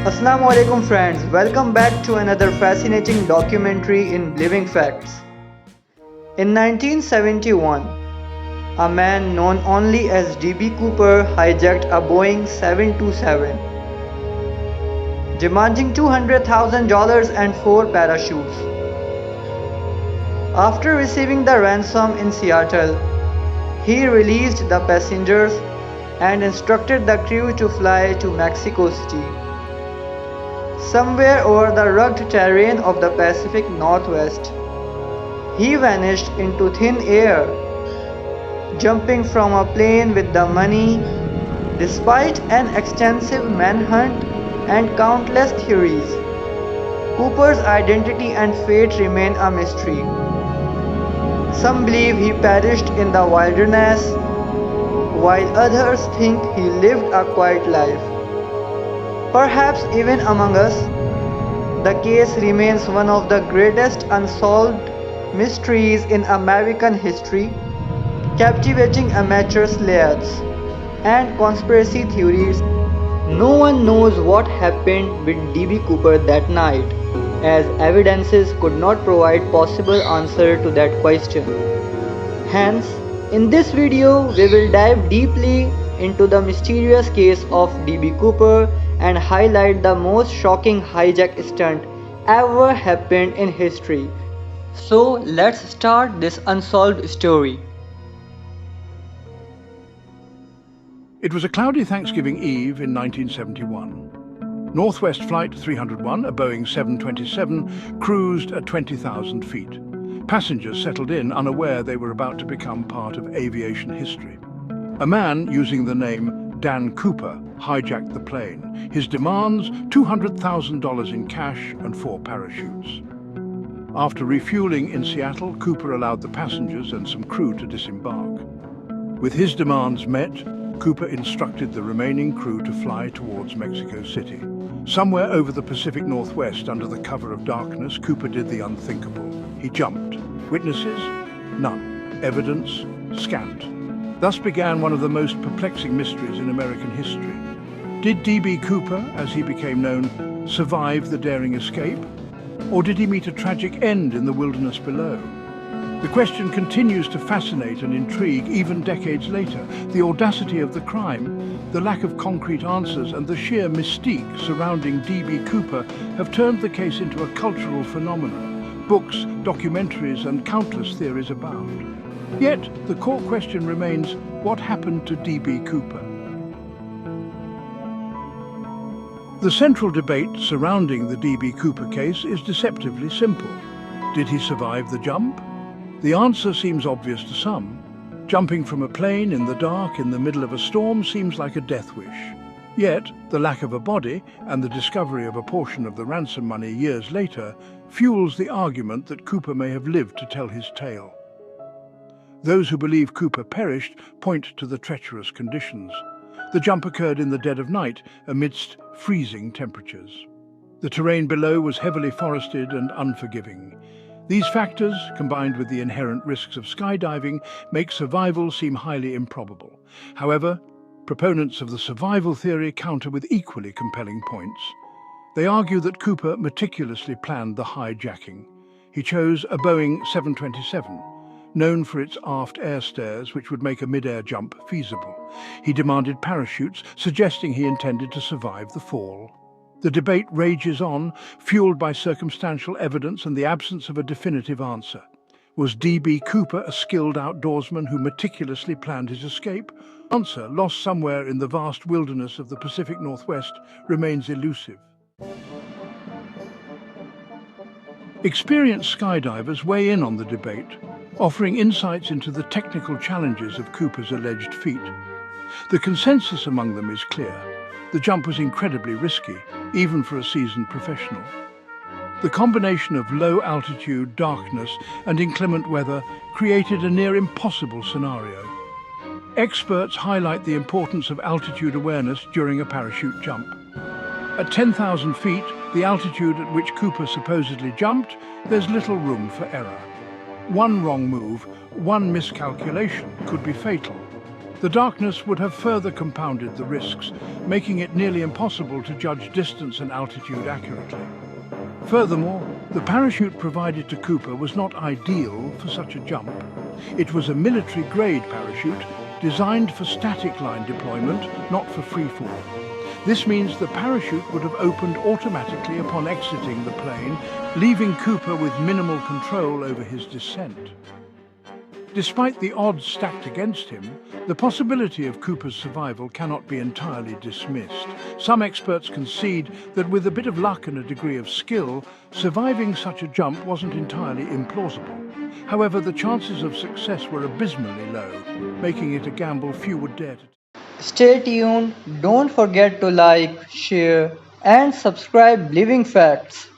Assalamu alaikum friends, welcome back to another fascinating documentary in Living Facts. In 1971, a man known only as D.B. Cooper hijacked a Boeing 727, demanding $200,000 and 4 parachutes. After receiving the ransom in Seattle, he released the passengers and instructed the crew to fly to Mexico City. Somewhere over the rugged terrain of the Pacific Northwest, he vanished into thin air, jumping from a plane with the money. Despite an extensive manhunt and countless theories, Cooper's identity and fate remain a mystery. Some believe he perished in the wilderness, while others think he lived a quiet life. Perhaps even among us, the case remains one of the greatest unsolved mysteries in American history, captivating amateur sleuths and conspiracy theories. No one knows what happened with D.B. Cooper that night, as evidences could not provide possible answer to that question. Hence, in this video, we will dive deeply into the mysterious case of D.B. Cooper and highlight the most shocking hijack stunt ever happened in history. So let's start this unsolved story. It was a cloudy Thanksgiving Eve in 1971. Northwest Flight 301, a Boeing 727, cruised at 20,000 feet. Passengers settled in, unaware they were about to become part of aviation history. A man using the name Dan Cooper hijacked the plane. His demands, $200,000 in cash and 4 parachutes. After refueling in Seattle, Cooper allowed the passengers and some crew to disembark. With his demands met, Cooper instructed the remaining crew to fly towards Mexico City. Somewhere over the Pacific Northwest, under the cover of darkness, Cooper did the unthinkable. He jumped. Witnesses? None. Evidence? Scant. Thus began one of the most perplexing mysteries in American history. Did D.B. Cooper, as he became known, survive the daring escape? Or did he meet a tragic end in the wilderness below? The question continues to fascinate and intrigue even decades later. The audacity of the crime, the lack of concrete answers, and the sheer mystique surrounding D.B. Cooper have turned the case into a cultural phenomenon. Books, documentaries, and countless theories abound. Yet, the core question remains, what happened to D.B. Cooper? The central debate surrounding the D.B. Cooper case is deceptively simple. Did he survive the jump? The answer seems obvious to some. Jumping from a plane in the dark in the middle of a storm seems like a death wish. Yet, the lack of a body and the discovery of a portion of the ransom money years later fuels the argument that Cooper may have lived to tell his tale. Those who believe Cooper perished point to the treacherous conditions. The jump occurred in the dead of night amidst freezing temperatures. The terrain below was heavily forested and unforgiving. These factors, combined with the inherent risks of skydiving, make survival seem highly improbable. However, proponents of the survival theory counter with equally compelling points. They argue that Cooper meticulously planned the hijacking. He chose a Boeing 727, known for its aft air stairs, which would make a mid-air jump feasible. He demanded parachutes, suggesting he intended to survive the fall. The debate rages on, fueled by circumstantial evidence and the absence of a definitive answer. Was D.B. Cooper a skilled outdoorsman who meticulously planned his escape? The answer, lost somewhere in the vast wilderness of the Pacific Northwest, remains elusive. Experienced skydivers weigh in on the debate, offering insights into the technical challenges of Cooper's alleged feat. The consensus among them is clear. The jump was incredibly risky, even for a seasoned professional. The combination of low altitude, darkness, and inclement weather created a near impossible scenario. Experts highlight the importance of altitude awareness during a parachute jump. At 10,000 feet, the altitude at which Cooper supposedly jumped, there's little room for error. One wrong move, one miscalculation could be fatal. The darkness would have further compounded the risks, making it nearly impossible to judge distance and altitude accurately. Furthermore, the parachute provided to Cooper was not ideal for such a jump. It was a military-grade parachute designed for static line deployment, not for freefall. This means the parachute would have opened automatically upon exiting the plane, leaving Cooper with minimal control over his descent. Despite the odds stacked against him, the possibility of Cooper's survival cannot be entirely dismissed. Some experts concede that with a bit of luck and a degree of skill, surviving such a jump wasn't entirely implausible. However, the chances of success were abysmally low, making it a gamble few would dare to take. Stay tuned, don't forget to like, share, and subscribe Living Facts.